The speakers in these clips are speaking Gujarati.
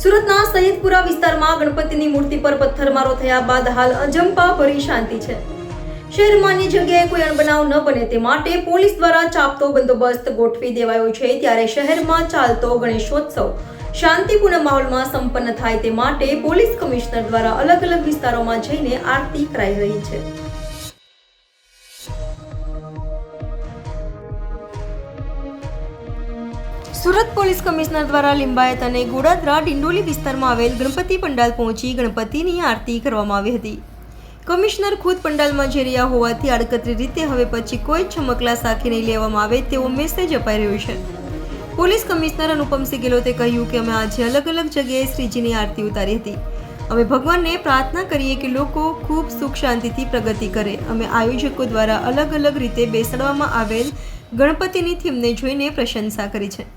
સુરતના સૈયદપુરા વિસ્તારમાં ગણપતિની મૂર્તિ પર પથ્થરમારો થયા બાદ હાલ અજંપા ભરી શાંતિ છે। શહેરમાં અન્ય જગ્યાએ કોઈ અણબનાવ ન બને તે માટે પોલીસ દ્વારા ચાપતો બંદોબસ્ત ગોઠવી દેવાયો છે। ત્યારે શહેરમાં ચાલતો ગણેશોત્સવ શાંતિપૂર્ણ માહોલમાં સંપન્ન થાય તે માટે પોલીસ કમિશનર દ્વારા અલગ અલગ વિસ્તારોમાં જઈને આરતી કરાઈ રહી છે। સુરત પોલીસ કમિશનર દ્વારા લિંબાયત અને ગોડાદરા ડિંડોલી વિસ્તારમાં આવેલ ગણપતિ પંડાલ પહોંચી ગણપતિની આરતી કરવામાં આવી હતી। કમિશનર ખુદ પંડાલમાં જઈ રહ્યા હોવાથી આડકતરી રીતે હવે પછી કોઈ ચમકલા સાખી નહીં લેવામાં આવે તેવો મેસેજ અપાઈ રહ્યો છે। પોલીસ કમિશનર અનુપમસિંહ ગેહલોતે કહ્યું કે અમે આજે અલગ અલગ જગ્યાએ શ્રીજીની આરતી ઉતારી હતી। અમે ભગવાનને પ્રાર્થના કરીએ કે લોકો ખૂબ સુખ શાંતિથી પ્રગતિ કરે। અમે આયોજકો દ્વારા અલગ અલગ રીતે બેસાડવામાં આવેલ ગણપતિની થીમને જોઈને પ્રશંસા કરી છે।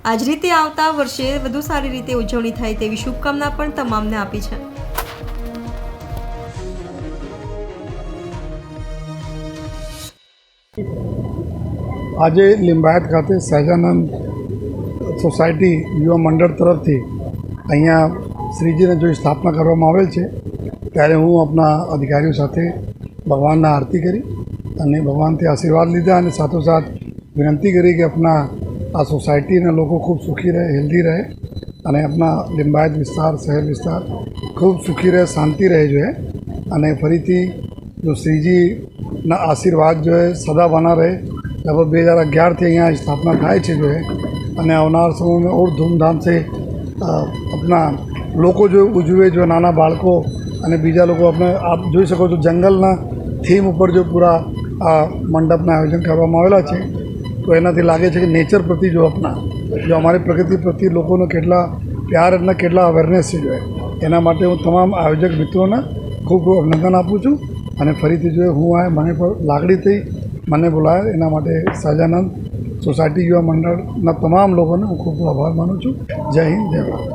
આ જ રીતે આવતા વર્ષે વધુ સારી રીતે ઉજવણી થાય તેવી શુભકામના પણ તમામને આપી છે। આજે લિંબાયત ખાતે સહજાનંદ સોસાયટી યુવા મંડળ તરફથી અહીંયા શ્રીજીને જો સ્થાપના કરવામાં આવેલ છે ત્યારે હું આપણા અધિકારીઓ સાથે ભગવાનના આરતી કરી અને ભગવાનથી આશીર્વાદ લીધા અને સાથોસાથ વિનંતી કરી કે આપણા આ સોસાયટીના લોકો ખૂબ સુખી રહે, હેલ્ધી રહે અને આપણા લિંબાયત વિસ્તાર, શહેર વિસ્તાર ખૂબ સુખી રહે, શાંતિ રહે જોઈએ અને ફરીથી જો શ્રીજીના આશીર્વાદ જો સદા બના રહે। લગભગ 2011થી અહીંયા સ્થાપના થાય છે જો અને આવનાર સમયમાં और ધૂમધામ से अपना લોકો જો ઉજવે, જો નાના બાળકો અને બીજા લોકો આપણે આપ જોઈ શકો છો જંગલના થીમ ઉપર જો પૂરા આ મંડપના આયોજન કરવામાં આવેલા છે તો એનાથી લાગે છે કે નેચર પ્રતિ જો આપણા જો અમારી પ્રકૃતિ પ્રતિ લોકોનો કેટલા પ્યાર અને કેટલા અવેરનેસ છે જો એના માટે હું તમામ આયોજક મિત્રોને ખૂબ ખૂબ અભિનંદન આપું છું અને ફરીથી જો હું આ મને પર લાગણી થઈ મને બોલાયા એના માટે સહજાનંદ સોસાયટી યુવા મંડળના તમામ લોકોને હું ખૂબ આભાર માનું છું। જય હિન્દ, જય ભારત।